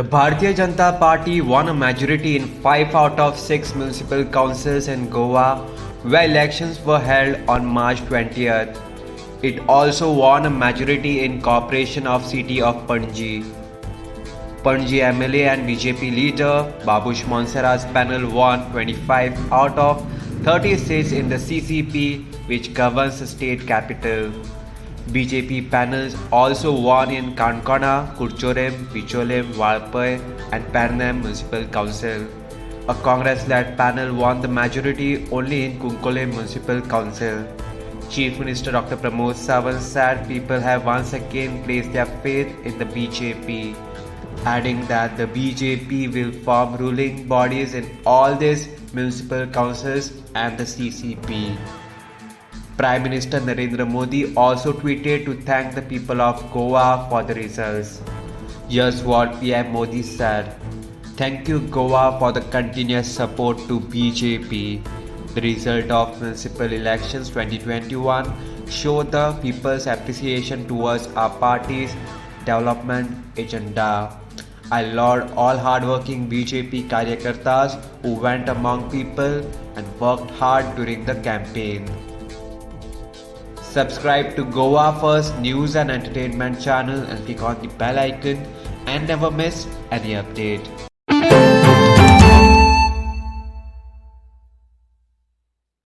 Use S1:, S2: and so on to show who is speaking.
S1: The Bharatiya Janata Party won a majority in 5 out of 6 municipal councils in Goa, where elections were held on March 20th. It also won a majority in Corporation of City of Panji. Panji MLA and BJP leader Babush Monsera's panel won 25 out of 30 seats in the CCP, which governs the state capital. BJP panels also won in Kankana, Kurchorem, Bicholem, Valpai and Pernam Municipal Council. A Congress-led panel won the majority only in Kunkolem Municipal Council. Chief Minister Dr. Pramod Sawant said people have once again placed their faith in the BJP, adding that the BJP will form ruling bodies in all these municipal councils and the CCP. Prime Minister Narendra Modi also tweeted to thank the people of Goa for the results. Here's what PM Modi said. Thank you Goa for the continuous support to BJP. The result of municipal elections 2021 showed the people's appreciation towards our party's development agenda. I laud all hardworking BJP karyakartas who went among people and worked hard during the campaign. Subscribe to Goa First News and Entertainment channel and click on the bell icon and never miss any update.